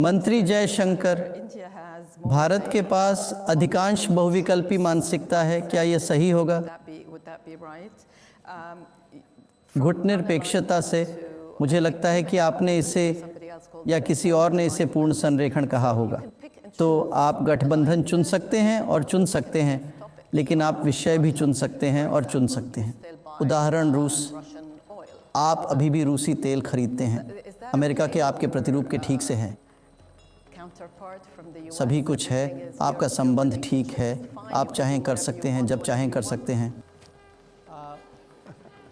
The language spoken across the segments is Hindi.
मंत्री जयशंकर, भारत के पास अधिकांश बहुविकल्पी मानसिकता है, क्या यह सही होगा? गुटनिरपेक्षता से मुझे लगता है कि आपने इसे या किसी और ने इसे पूर्ण संरेखण कहा होगा। तो आप गठबंधन चुन सकते हैं और चुन सकते हैं, लेकिन आप विषय भी चुन सकते हैं और चुन सकते हैं। उदाहरण रूस, आप अभी भी रूसी तेल खरीदते हैं। अमेरिका के आपके प्रतिरूप के ठीक से हैं। सभी कुछ है, आपका संबंध ठीक है, आप चाहें कर सकते हैं, जब चाहें कर सकते हैं।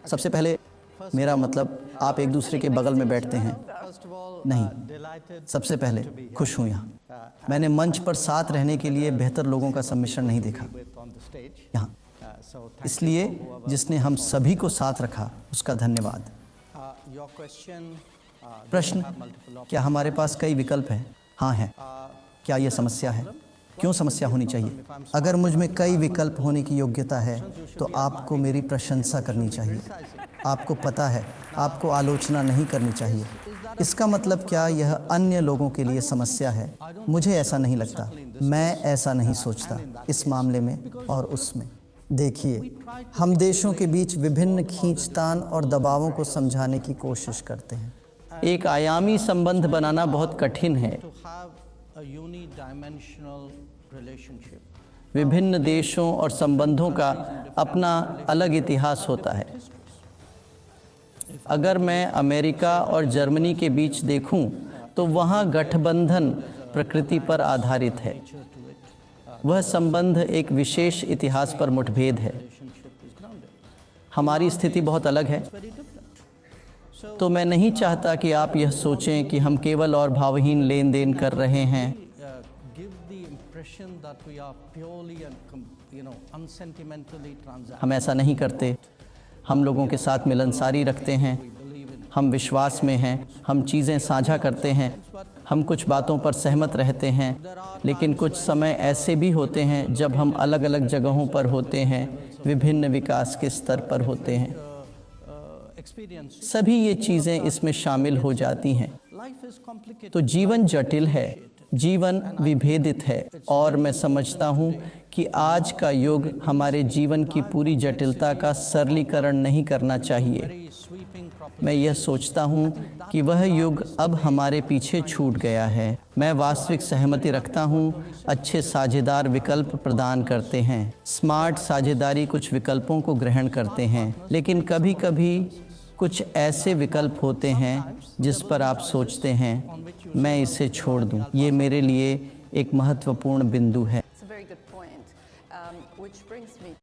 सबसे पहले मेरा मतलब आप एक दूसरे के बगल में बैठते हैं नहीं। सबसे पहले खुश हूँ यहाँ। मैंने मंच पर साथ रहने के लिए बेहतर लोगों का सम्मिश्रण नहीं देखा यहाँ, इसलिए जिसने हम सभी को साथ रखा उसका धन्यवाद। प्रश्न, क्या हमारे पास कई विकल्प हैं? हाँ है। क्या यह समस्या है? क्यों समस्या होनी चाहिए? अगर मुझ में कई विकल्प होने की योग्यता है तो आपको मेरी प्रशंसा करनी चाहिए। आपको पता है, आपको आलोचना नहीं करनी चाहिए। इसका मतलब क्या यह अन्य लोगों के लिए समस्या है? मुझे ऐसा नहीं लगता। मैं ऐसा नहीं सोचता इस मामले में और उसमें। देखिए, हम देशों के बीच विभिन्न खींचतान और दबावों को समझाने की कोशिश करते हैं। एक आयामी संबंध बनाना बहुत कठिन है। विभिन्न देशों और संबंधों का अपना अलग इतिहास होता है। अगर मैं अमेरिका और जर्मनी के बीच देखूं, तो वहां गठबंधन प्रकृति पर आधारित है। वह संबंध एक विशेष इतिहास पर मुठभेद है। हमारी स्थिति बहुत अलग है। तो मैं नहीं चाहता कि आप यह सोचें कि हम केवल और भावहीन लेन देन कर रहे हैं। हम ऐसा नहीं करते। हम लोगों के साथ मिलनसारी रखते हैं। हम विश्वास में हैं। हम चीज़ें साझा करते हैं। हम कुछ बातों पर सहमत रहते हैं। लेकिन कुछ समय ऐसे भी होते हैं जब हम अलग अलग जगहों पर होते हैं, विभिन्न विकास के स्तर पर होते हैं। सभी ये चीज़ें इसमें शामिल हो जाती हैं। तो जीवन जटिल है, जीवन विभेदित है, और मैं समझता हूँ कि आज का युग हमारे जीवन की पूरी जटिलता का सरलीकरण नहीं करना चाहिए। मैं यह सोचता हूँ कि वह युग अब हमारे पीछे छूट गया है। मैं वास्तविक सहमति रखता हूँ, अच्छे साझेदार विकल्प प्रदान करते हैं। स्मार्ट साझेदारी कुछ विकल्पों को ग्रहण करते हैं, लेकिन कभी कभी कुछ ऐसे विकल्प होते हैं जिस पर आप सोचते हैं, मैं इसे छोड़ दूं। ये मेरे लिए एक महत्वपूर्ण बिंदु है।